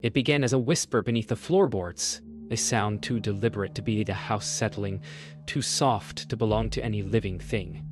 It began as a whisper beneath the floorboards, a sound too deliberate to be the house settling, too soft to belong to any living thing.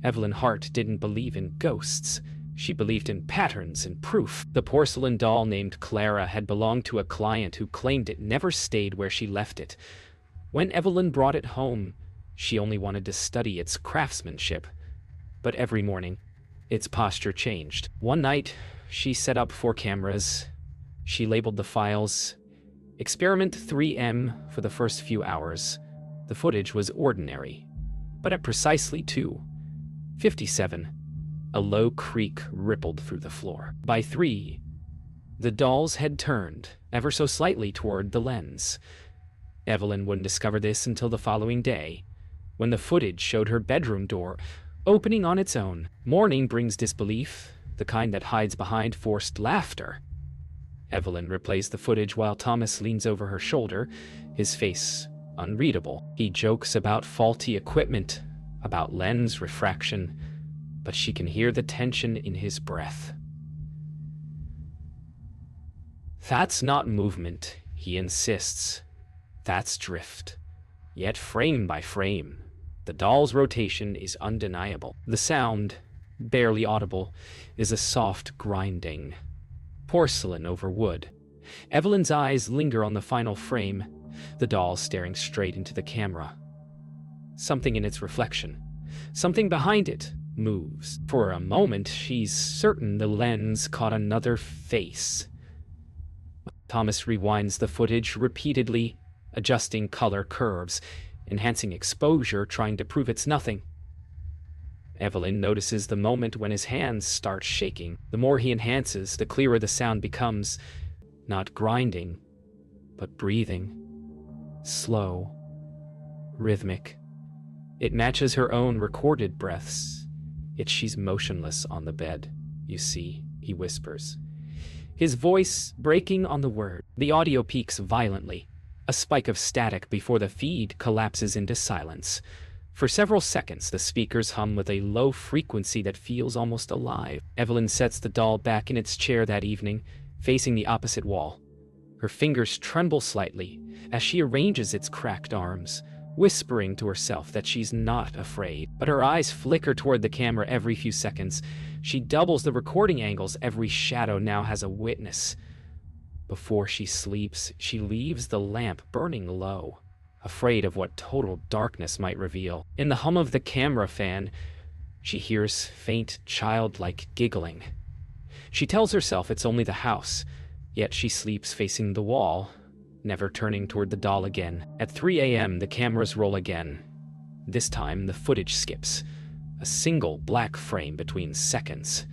Evelyn Hart didn't believe in ghosts. She believed in patterns and proof. The porcelain doll named Clara had belonged to a client who claimed it never stayed where she left it. When Evelyn brought it home, she only wanted to study its craftsmanship. But every morning, its posture changed. One night, she set up 4 cameras. She labeled the files Experiment 3M for the first few hours. The footage was ordinary. But at precisely 2:57, a low creak rippled through the floor. By 3, the doll's head turned, ever so slightly toward the lens. Evelyn wouldn't discover this until the following day, when the footage showed her bedroom door opening on its own. Morning brings disbelief, the kind that hides behind forced laughter. Evelyn replays the footage while Thomas leans over her shoulder, his face unreadable. He jokes about faulty equipment, about lens refraction, but she can hear the tension in his breath. That's not movement, he insists. That's drift. Yet frame by frame, the doll's rotation is undeniable. The sound, barely audible, is a soft grinding. Porcelain over wood. Evelyn's eyes linger on the final frame, the doll staring straight into the camera. Something in its reflection, something behind it, moves. For a moment, she's certain the lens caught another face. Thomas rewinds the footage repeatedly, adjusting color curves, enhancing exposure, trying to prove it's nothing. Evelyn notices the moment when his hands start shaking. The more he enhances, the clearer the sound becomes. Not grinding, but breathing. Slow. Rhythmic. It matches her own recorded breaths. Yet she's motionless on the bed. You see, he whispers, his voice breaking on the word. The audio peaks violently, a spike of static before the feed collapses into silence. For several seconds, the speakers hum with a low frequency that feels almost alive. Evelyn sets the doll back in its chair that evening, facing the opposite wall. Her fingers tremble slightly as she arranges its cracked arms, whispering to herself that she's not afraid. But her eyes flicker toward the camera every few seconds. She doubles the recording angles. Every shadow now has a witness. Before she sleeps, she leaves the lamp burning low, afraid of what total darkness might reveal. In the hum of the camera fan, she hears faint, childlike giggling. She tells herself it's only the house, yet she sleeps facing the wall, never turning toward the doll again. At 3 a.m., the cameras roll again. This time, the footage skips, a single black frame between seconds.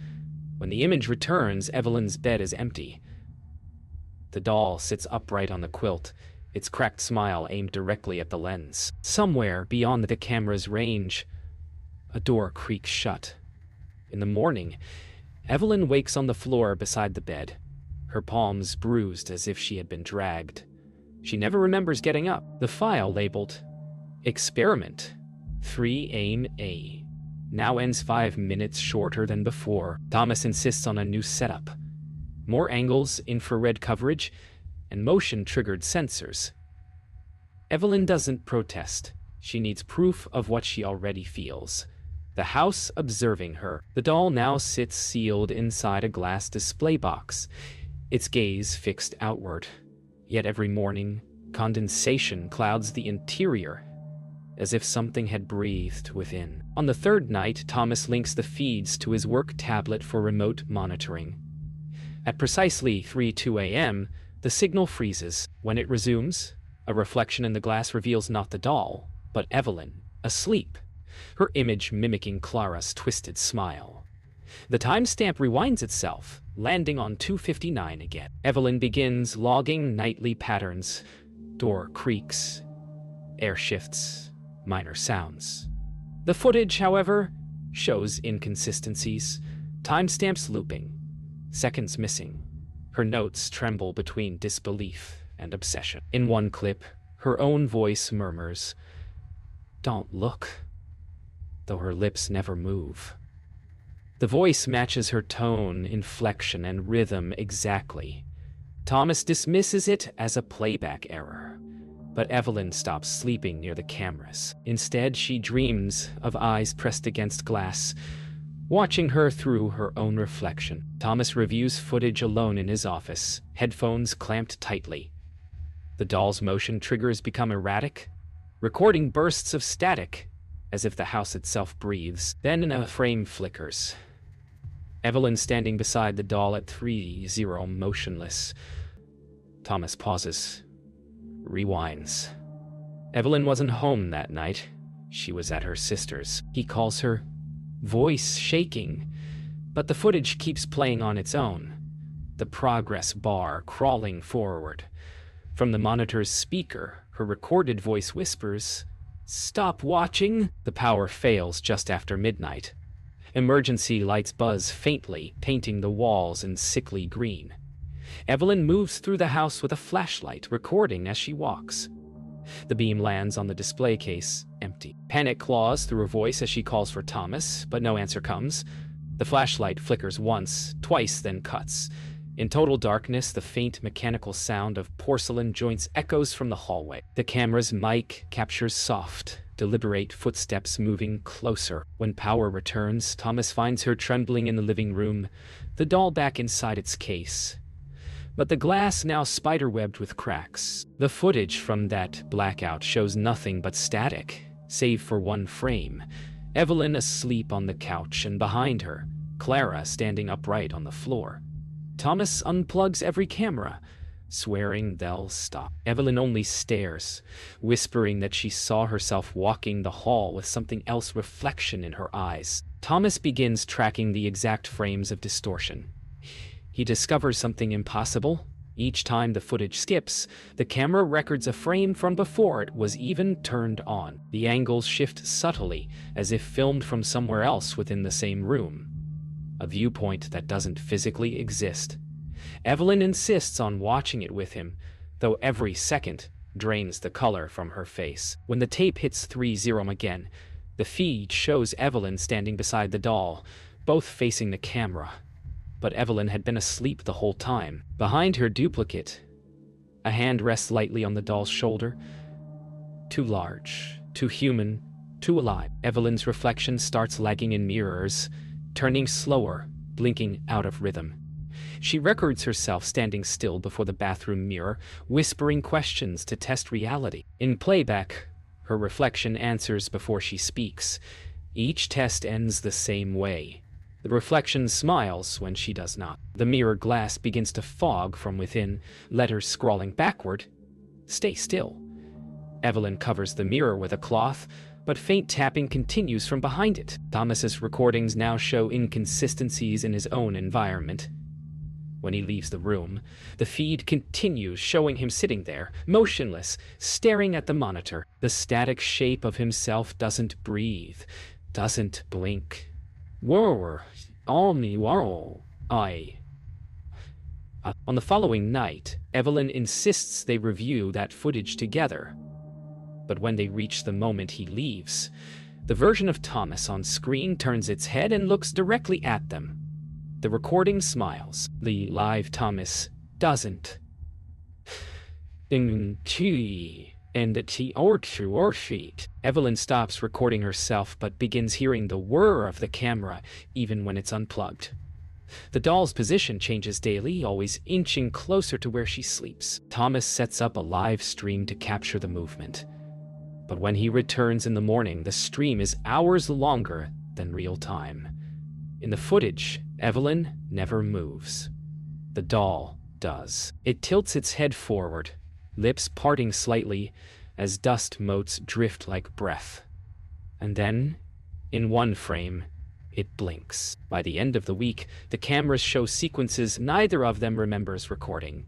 When the image returns, Evelyn's bed is empty. The doll sits upright on the quilt, its cracked smile aimed directly at the lens. Somewhere beyond the camera's range, a door creaks shut. In the morning, Evelyn wakes on the floor beside the bed, her palms bruised as if she had been dragged. She never remembers getting up. The file labeled Experiment 3A now ends 5 minutes shorter than before. Thomas insists on a new setup. More angles, infrared coverage, and motion-triggered sensors. Evelyn doesn't protest. She needs proof of what she already feels. The house observing her. The doll now sits sealed inside a glass display box, its gaze fixed outward. Yet every morning, condensation clouds the interior, as if something had breathed within. On the 3rd night, Thomas links the feeds to his work tablet for remote monitoring. At precisely 3:02 a.m., the signal freezes. When it resumes, a reflection in the glass reveals not the doll, but Evelyn, asleep, her image mimicking Clara's twisted smile. The timestamp rewinds itself, landing on 2:59 again. Evelyn begins logging nightly patterns. Door creaks, air shifts, minor sounds. The footage, however, shows inconsistencies, timestamps looping, seconds missing. Her notes tremble between disbelief and obsession. In one clip, her own voice murmurs, "Don't look," though her lips never move. The voice matches her tone, inflection, and rhythm exactly. Thomas dismisses it as a playback error, but Evelyn stops sleeping near the cameras. Instead, she dreams of eyes pressed against glass, watching her through her own reflection. Thomas reviews footage alone in his office, headphones clamped tightly. The doll's motion triggers become erratic, recording bursts of static, as if the house itself breathes. Then a frame flickers. Evelyn standing beside the doll at 3-0, motionless. Thomas pauses, rewinds. Evelyn wasn't home that night. She was at her sister's. He calls her, voice shaking, but the footage keeps playing on its own, the progress bar crawling forward. From the monitor's speaker, her recorded voice whispers, "Stop watching!" The power fails just after midnight. Emergency lights buzz faintly, painting the walls in sickly green. Evelyn moves through the house with a flashlight, recording as she walks. The beam lands on the display case, empty. Panic claws through her voice as she calls for Thomas, but no answer comes. The flashlight flickers once, twice, then cuts. In total darkness, the faint mechanical sound of porcelain joints echoes from the hallway. The camera's mic captures soft, deliberate footsteps moving closer. When power returns, Thomas finds her trembling in the living room, the doll back inside its case. But the glass now spiderwebbed with cracks. The footage from that blackout shows nothing but static, save for one frame. Evelyn asleep on the couch, and behind her, Clara standing upright on the floor. Thomas unplugs every camera, swearing they'll stop. Evelyn only stares, whispering that she saw herself walking the hall with something else reflection in her eyes. Thomas begins tracking the exact frames of distortion. He discovers something impossible. Each time the footage skips, the camera records a frame from before it was even turned on. The angles shift subtly, as if filmed from somewhere else within the same room. A viewpoint that doesn't physically exist. Evelyn insists on watching it with him, though every second drains the color from her face. When the tape hits 3-0 again, the feed shows Evelyn standing beside the doll, both facing the camera. But Evelyn had been asleep the whole time. Behind her duplicate, a hand rests lightly on the doll's shoulder. Too large, too human, too alive. Evelyn's reflection starts lagging in mirrors, turning slower, blinking out of rhythm. She records herself standing still before the bathroom mirror, whispering questions to test reality. In playback, her reflection answers before she speaks. Each test ends the same way. The reflection smiles when she does not. The mirror glass begins to fog from within, letters scrawling backward. Stay still. Evelyn covers the mirror with a cloth, but faint tapping continues from behind it. Thomas's recordings now show inconsistencies in his own environment. When he leaves the room, the feed continues, showing him sitting there, motionless, staring at the monitor. The static shape of himself doesn't breathe, doesn't blink. On the following night, Evelyn insists they review that footage together. But when they reach the moment he leaves, the version of Thomas on screen turns its head and looks directly at them. The recording smiles. The live Thomas doesn't. Evelyn stops recording herself but begins hearing the whir of the camera even when it's unplugged. The doll's position changes daily, always inching closer to where she sleeps. Thomas sets up a live stream to capture the movement. But when he returns in the morning, the stream is hours longer than real time. In the footage, Evelyn never moves. The doll does. It tilts its head forward, lips parting slightly as dust motes drift like breath. And then, in one frame, it blinks. By the end of the week, the cameras show sequences neither of them remembers recording.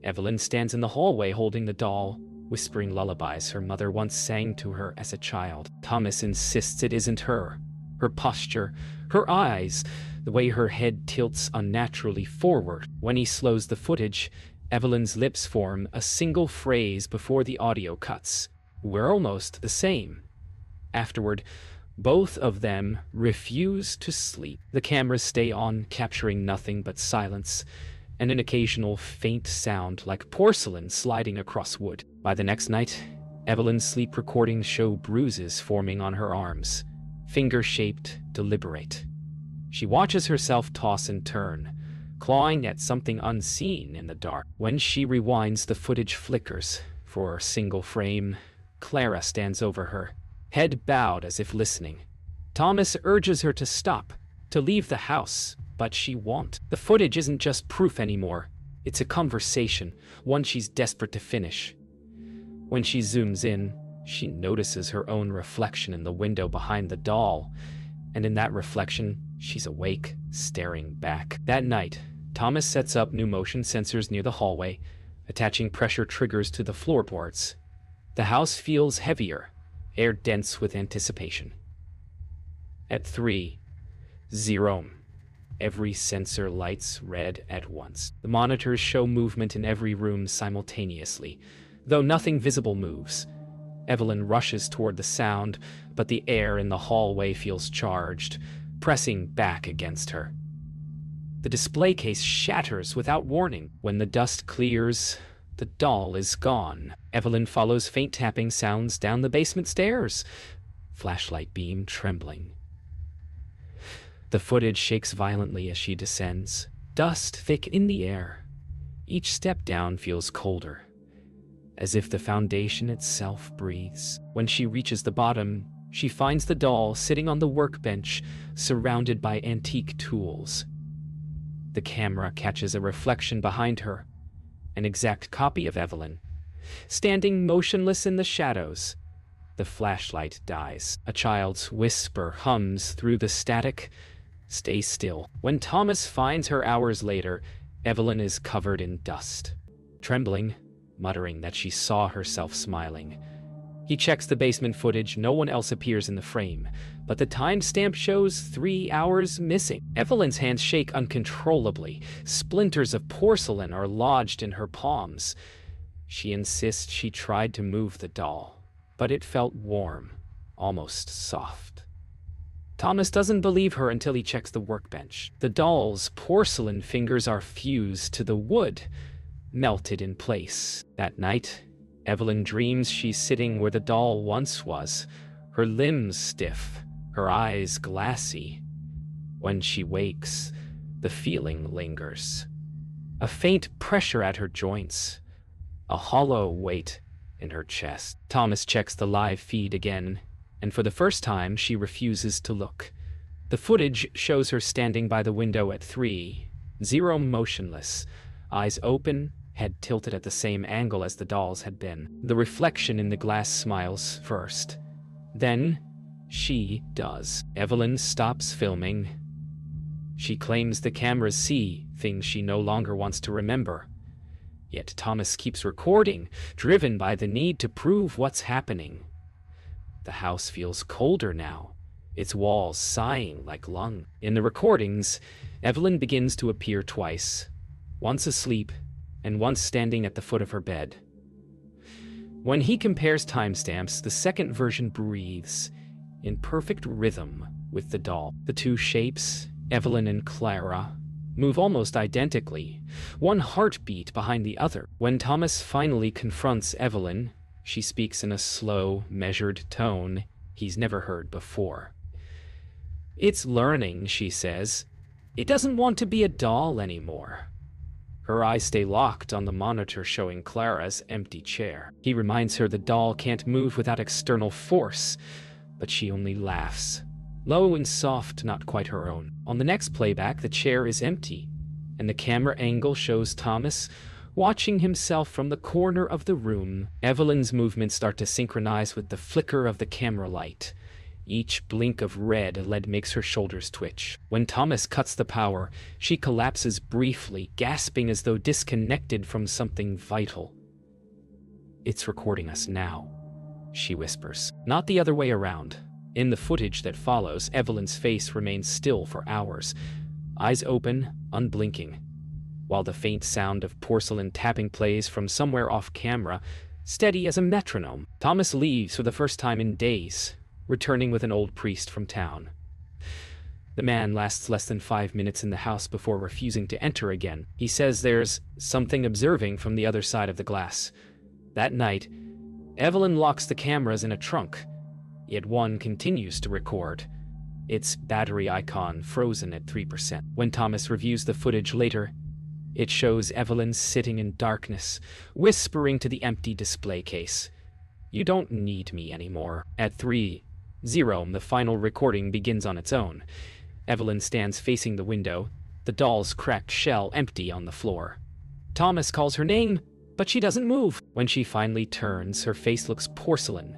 Evelyn stands in the hallway holding the doll, whispering lullabies her mother once sang to her as a child. Thomas insists it isn't her. Her posture, her eyes, the way her head tilts unnaturally forward. When he slows the footage, Evelyn's lips form a single phrase before the audio cuts. "We're almost the same." Afterward, both of them refuse to sleep. The cameras stay on, capturing nothing but silence. and an occasional faint sound like porcelain sliding across wood. By the next night, Evelyn's sleep recordings show bruises forming on her arms, finger-shaped, deliberate. She watches herself toss and turn, clawing at something unseen in the dark. When she rewinds, the footage flickers. For a single frame, Clara stands over her, head bowed as if listening. Thomas urges her to stop, to leave the house, but she won't. The footage isn't just proof anymore. It's a conversation, one she's desperate to finish. When she zooms in, she notices her own reflection in the window behind the doll, and in that reflection, she's awake, staring back. That night, Thomas sets up new motion sensors near the hallway, attaching pressure triggers to the floorboards. The house feels heavier, air dense with anticipation. At 3:0, every sensor lights red at once. The monitors show movement in every room simultaneously, though nothing visible moves. Evelyn rushes toward the sound, but the air in the hallway feels charged, pressing back against her. The display case shatters without warning. When the dust clears, the doll is gone. Evelyn follows faint tapping sounds down the basement stairs, flashlight beam trembling. The footage shakes violently as she descends, dust thick in the air. Each step down feels colder, as if the foundation itself breathes. When she reaches the bottom, she finds the doll sitting on the workbench, surrounded by antique tools. The camera catches a reflection behind her, an exact copy of Evelyn, standing motionless in the shadows. The flashlight dies. A child's whisper hums through the static. Stay still. When Thomas finds her hours later, Evelyn is covered in dust, trembling, muttering that she saw herself smiling. He checks the basement footage. No one else appears in the frame, but the timestamp shows 3 hours missing. Evelyn's hands shake uncontrollably. Splinters of porcelain are lodged in her palms. She insists she tried to move the doll, but it felt warm, almost soft. Thomas doesn't believe her until he checks the workbench. The doll's porcelain fingers are fused to the wood, melted in place. That night, Evelyn dreams she's sitting where the doll once was, her limbs stiff, her eyes glassy. When she wakes, the feeling lingers. A faint pressure at her joints, a hollow weight in her chest. Thomas checks the live feed again, and for the first time, she refuses to look. The footage shows her standing by the window at 3:0, motionless, eyes open, head tilted at the same angle as the doll's had been. The reflection in the glass smiles first. Then, she does. Evelyn stops filming. She claims the cameras see things she no longer wants to remember. Yet Thomas keeps recording, driven by the need to prove what's happening. The house feels colder now, its walls sighing like lung. In the recordings, Evelyn begins to appear twice, once asleep, and once standing at the foot of her bed. When he compares timestamps, the second version breathes in perfect rhythm with the doll. The two shapes, Evelyn and Clara, move almost identically, one heartbeat behind the other. When Thomas finally confronts Evelyn, she speaks in a slow, measured tone he's never heard before. "It's learning," she says. "It doesn't want to be a doll anymore." Her eyes stay locked on the monitor showing Clara's empty chair. He reminds her the doll can't move without external force, but she only laughs. Low and soft, not quite her own. On the next playback, the chair is empty, and the camera angle shows Thomas watching himself from the corner of the room. Evelyn's movements start to synchronize with the flicker of the camera light. Each blink of red lead makes her shoulders twitch. When Thomas cuts the power, she collapses briefly, gasping as though disconnected from something vital. "It's recording us now," she whispers. Not the other way around. In the footage that follows, Evelyn's face remains still for hours, eyes open, unblinking, while the faint sound of porcelain tapping plays from somewhere off camera, steady as a metronome. Thomas leaves for the first time in days, returning with an old priest from town. The man lasts less than 5 minutes in the house before refusing to enter again. He says there's something observing from the other side of the glass. That night, Evelyn locks the cameras in a trunk, yet one continues to record, its battery icon frozen at 3%. When Thomas reviews the footage later, it shows Evelyn sitting in darkness, whispering to the empty display case, "You don't need me anymore." At 3:0, the final recording begins on its own. Evelyn stands facing the window, the doll's cracked shell empty on the floor. Thomas calls her name, but she doesn't move. When she finally turns, her face looks porcelain,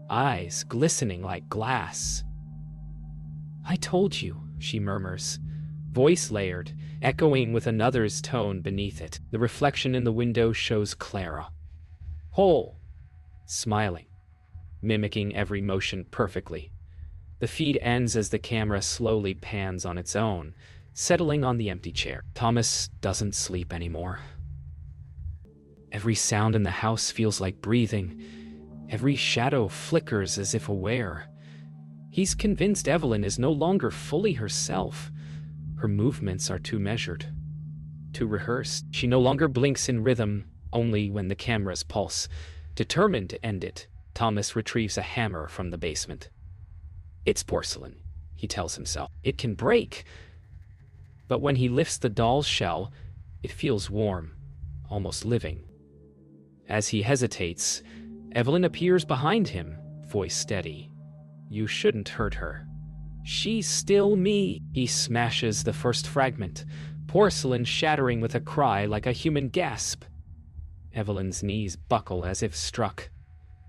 eyes glistening like glass. "I told you," she murmurs, voice layered, echoing with another's tone beneath it. The reflection in the window shows Clara, whole, smiling, mimicking every motion perfectly. The feed ends as the camera slowly pans on its own, settling on the empty chair. Thomas doesn't sleep anymore. Every sound in the house feels like breathing. Every shadow flickers as if aware. He's convinced Evelyn is no longer fully herself. Her movements are too measured, too rehearsed. She no longer blinks in rhythm, only when the cameras pulse. Determined to end it, Thomas retrieves a hammer from the basement. It's porcelain, he tells himself. It can break. But when he lifts the doll's shell, it feels warm, almost living. As he hesitates, Evelyn appears behind him, voice steady. "You shouldn't hurt her. She's still me." He smashes the first fragment, porcelain shattering with a cry like a human gasp. Evelyn's knees buckle as if struck.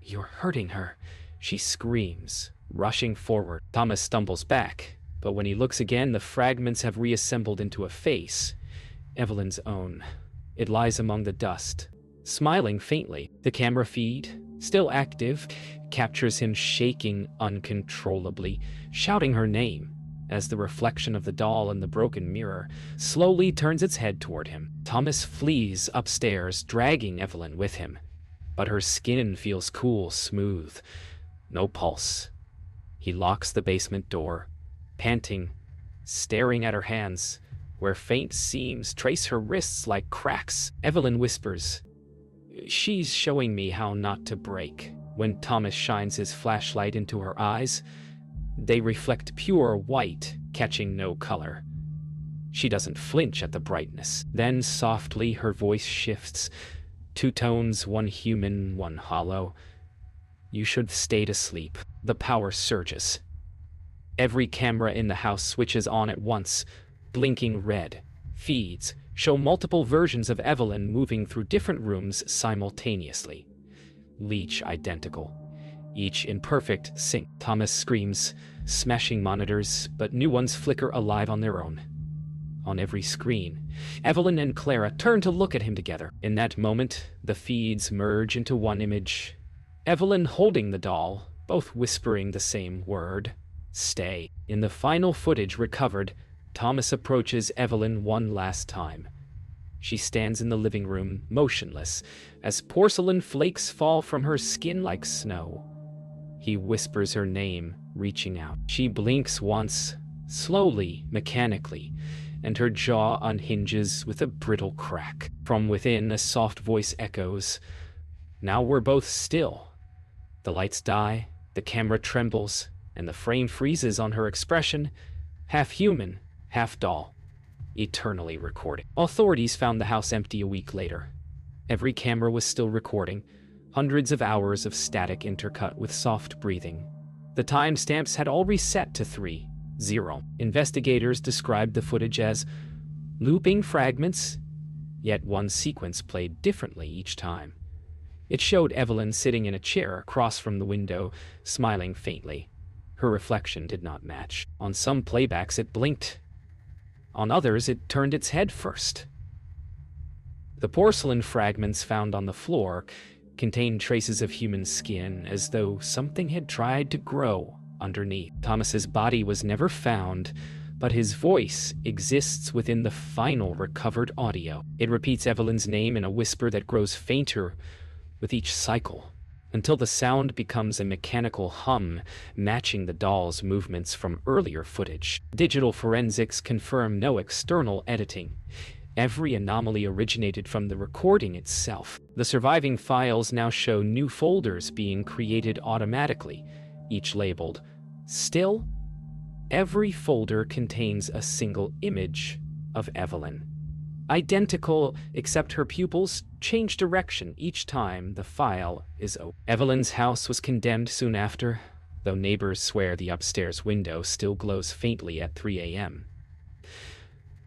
"You're hurting her," she screams, rushing forward. Thomas stumbles back, but when he looks again, the fragments have reassembled into a face, Evelyn's own. It lies among the dust, smiling faintly. The camera feed, still active, captures him shaking uncontrollably, shouting her name, as the reflection of the doll in the broken mirror slowly turns its head toward him. Thomas flees upstairs, dragging Evelyn with him, but her skin feels cool, smooth, no pulse. He locks the basement door, panting, staring at her hands, where faint seams trace her wrists like cracks. Evelyn whispers, "She's showing me how not to break." When Thomas shines his flashlight into her eyes, they reflect pure white, catching no color. She doesn't flinch at the brightness. Then softly her voice shifts, 2 tones, one human, one hollow. "You should stay to sleep." The power surges. Every camera in the house switches on at once, blinking red. Feeds show multiple versions of Evelyn moving through different rooms simultaneously, each identical, each in perfect sync. Thomas screams, smashing monitors, but new ones flicker alive on their own. On every screen, Evelyn and Clara turn to look at him together. In that moment, the feeds merge into one image. Evelyn holding the doll, both whispering the same word, "Stay." In the final footage recovered, Thomas approaches Evelyn one last time. She stands in the living room, motionless, as porcelain flakes fall from her skin like snow. He whispers her name, reaching out. She blinks once, slowly, mechanically, and her jaw unhinges with a brittle crack. From within, a soft voice echoes, "Now we're both still." The lights die, the camera trembles, and the frame freezes on her expression, half human, half doll, eternally recording. Authorities found the house empty a week later. Every camera was still recording, hundreds of hours of static intercut with soft breathing. The timestamps had all reset to 3:0. Investigators described the footage as looping fragments, yet one sequence played differently each time. It showed Evelyn sitting in a chair across from the window, smiling faintly. Her reflection did not match. On some playbacks it blinked. On others it turned its head first. The porcelain fragments found on the floor contained traces of human skin, as though something had tried to grow underneath. Thomas's body was never found, but his voice exists within the final recovered audio. It repeats Evelyn's name in a whisper that grows fainter with each cycle. until the sound becomes a mechanical hum matching the doll's movements from earlier footage. Digital forensics confirm no external editing. Every anomaly originated from the recording itself. The surviving files now show new folders being created automatically, each labeled "Still." Every folder contains a single image of Evelyn. Identical, except her pupils change direction each time the file is opened. Evelyn's house was condemned soon after, though neighbors swear the upstairs window still glows faintly at 3 a.m.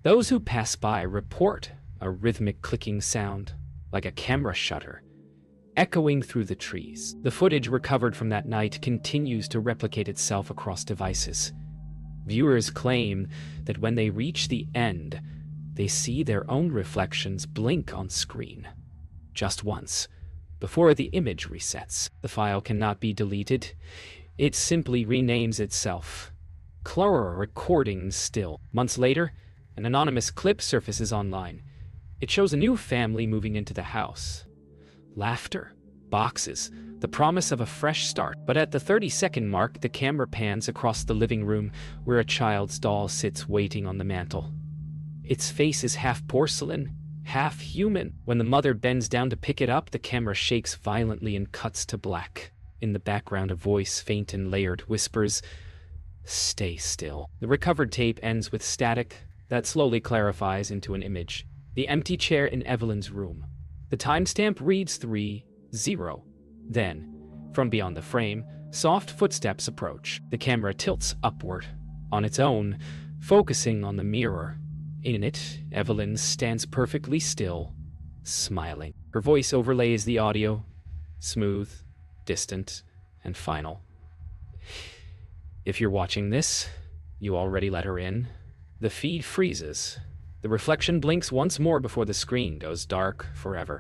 Those who pass by report a rhythmic clicking sound, like a camera shutter, echoing through the trees. The footage recovered from that night continues to replicate itself across devices. Viewers claim that when they reach the end, they see their own reflections blink on screen. Just once, before the image resets. The file cannot be deleted. It simply renames itself. Clara recording still. Months later, an anonymous clip surfaces online. It shows a new family moving into the house. Laughter, boxes, the promise of a fresh start. But at the 30-second mark, the camera pans across the living room where a child's doll sits waiting on the mantel. Its face is half porcelain, half human. When the mother bends down to pick it up, the camera shakes violently and cuts to black. In the background, a voice, faint and layered, whispers, "Stay still." The recovered tape ends with static that slowly clarifies into an image. The empty chair in Evelyn's room. The timestamp reads 3:0. Then, from beyond the frame, soft footsteps approach. The camera tilts upward, on its own, focusing on the mirror. In it, Evelyn stands perfectly still, smiling. Her voice overlays the audio, smooth, distant, and final. If you're watching this, you already let her in. The feed freezes. The reflection blinks once more before the screen goes dark forever.